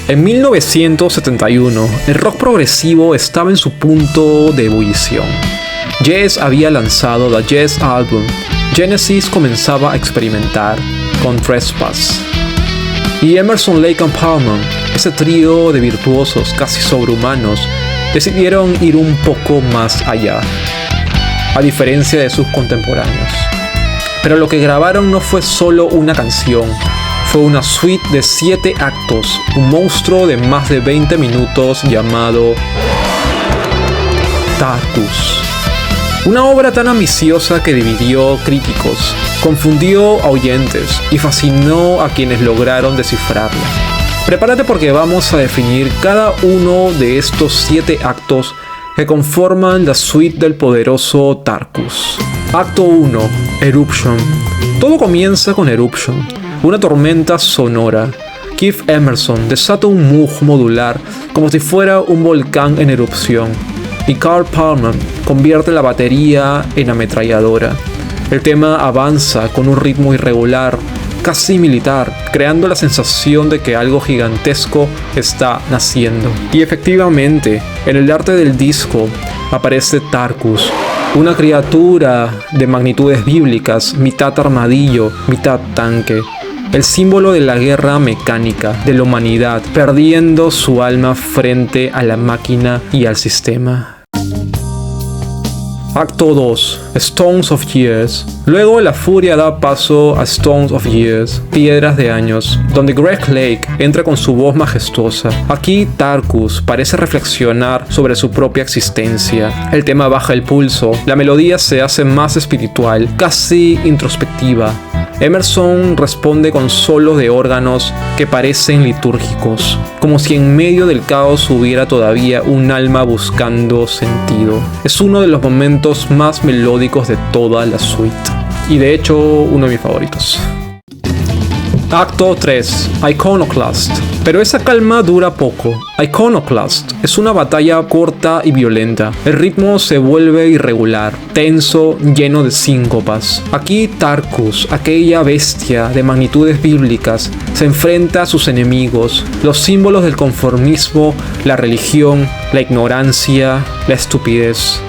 En 1971, el rock progresivo estaba en su punto de ebullición. Yes había lanzado The Yes Album. Genesis comenzaba a experimentar con Trespass. Y Emerson, Lake and Palmer, ese trío de virtuosos casi sobrehumanos, decidieron ir un poco más allá, a diferencia de sus contemporáneos. Pero lo que grabaron no fue solo una canción, fue una suite de 7 actos, un monstruo de más de 20 minutos llamado Tarkus. Una obra tan ambiciosa que dividió críticos, confundió a oyentes y fascinó a quienes lograron descifrarla. Prepárate porque vamos a definir cada uno de estos 7 actos que conforman la suite del poderoso Tarkus. Acto 1. Eruption. Todo comienza con Eruption, una tormenta sonora. Keith Emerson desata un moog modular como si fuera un volcán en erupción, y Carl Palmer convierte la batería en ametralladora. El tema avanza con un ritmo irregular, casi militar, creando la sensación de que algo gigantesco está naciendo. Y efectivamente, en el arte del disco aparece Tarkus, una criatura de magnitudes bíblicas, mitad armadillo, mitad tanque. El símbolo de la guerra mecánica de la humanidad, perdiendo su alma frente a la máquina y al sistema. Acto 2. Stones of Years. Luego la furia da paso a Stones of Years, Piedras de Años, donde Greg Lake entra con su voz majestuosa. Aquí Tarkus parece reflexionar sobre su propia existencia. El tema baja el pulso, la melodía se hace más espiritual, casi introspectiva. Emerson responde con solos de órganos que parecen litúrgicos, como si en medio del caos hubiera todavía un alma buscando sentido. Es uno de los momentos más melódicos de toda la suite, y de hecho uno de mis favoritos. Acto 3. Iconoclast. Pero esa calma dura poco. Iconoclast es una batalla corta y violenta. El ritmo se vuelve irregular, tenso, lleno de síncopas. Aquí Tarkus, aquella bestia de magnitudes bíblicas, se enfrenta a sus enemigos, los símbolos del conformismo, la religión, la ignorancia, la estupidez.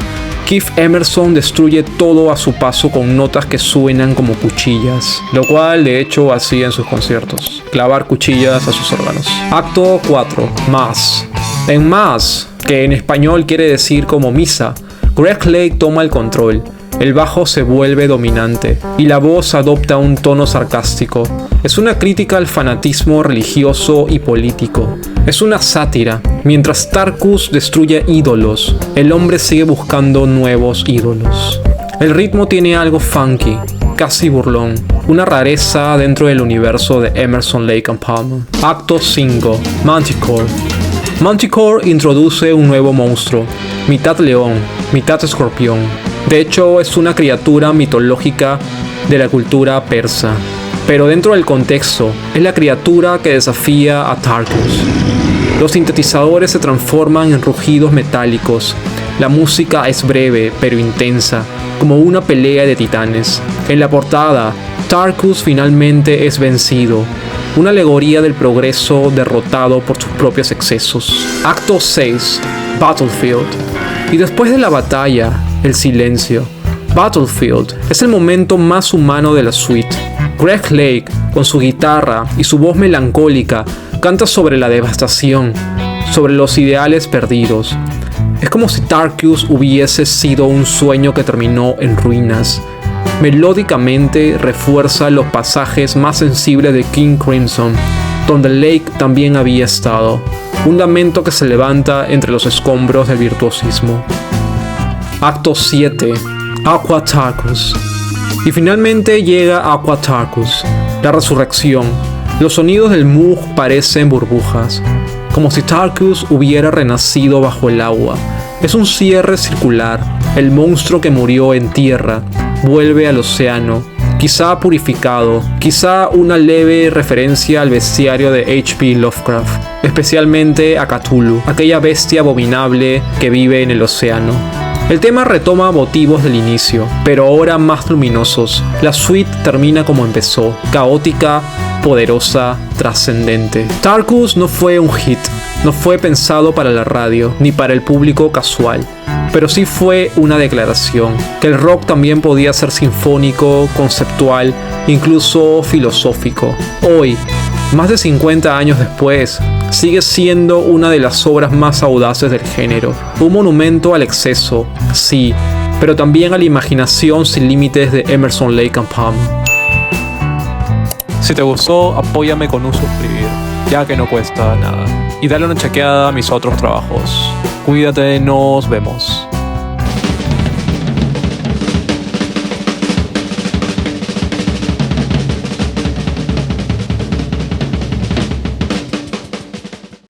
Keith Emerson destruye todo a su paso con notas que suenan como cuchillas, lo cual de hecho hacía en sus conciertos, clavar cuchillas a sus órganos. Acto 4. Mass. En Mass, que en español quiere decir como misa, Greg Lake toma el control. El bajo se vuelve dominante y la voz adopta un tono sarcástico. Es una crítica al fanatismo religioso y político. Es una sátira. Mientras Tarkus destruye ídolos, el hombre sigue buscando nuevos ídolos. El ritmo tiene algo funky, casi burlón, una rareza dentro del universo de Emerson, Lake and Palmer. Acto 5. Manticore. Manticore introduce un nuevo monstruo, mitad león, mitad escorpión. De hecho, es una criatura mitológica de la cultura persa, pero dentro del contexto, es la criatura que desafía a Tarkus. Los sintetizadores se transforman en rugidos metálicos. La música es breve, pero intensa, como una pelea de titanes. En la portada, Tarkus finalmente es vencido, una alegoría del progreso derrotado por sus propios excesos. Acto 6. Battlefield. Y después de la batalla, el silencio. Battlefield es el momento más humano de la suite. Greg Lake, con su guitarra y su voz melancólica, canta sobre la devastación, sobre los ideales perdidos. Es como si Tarkus hubiese sido un sueño que terminó en ruinas. Melódicamente refuerza los pasajes más sensibles de King Crimson, donde Lake también había estado. Un lamento que se levanta entre los escombros del virtuosismo. Acto 7. Aqua Tarkus. Y finalmente llega Aqua Tarkus, la resurrección. Los sonidos del moog parecen burbujas, como si Tarkus hubiera renacido bajo el agua. Es un cierre circular. El monstruo que murió en tierra vuelve al océano, quizá purificado, quizá una leve referencia al bestiario de H.P. Lovecraft, especialmente a Cthulhu, aquella bestia abominable que vive en el océano. El tema retoma motivos del inicio, pero ahora más luminosos. La suite termina como empezó, caótica, poderosa, trascendente. Tarkus no fue un hit, no fue pensado para la radio, ni para el público casual. Pero sí fue una declaración, que el rock también podía ser sinfónico, conceptual, incluso filosófico. Hoy, más de 50 años después, sigue siendo una de las obras más audaces del género. Un monumento al exceso, sí, pero también a la imaginación sin límites de Emerson, Lake and Palmer. Si te gustó, apóyame con un suscribir, ya que no cuesta nada. Y dale una chequeada a mis otros trabajos. Cuídate, nos vemos.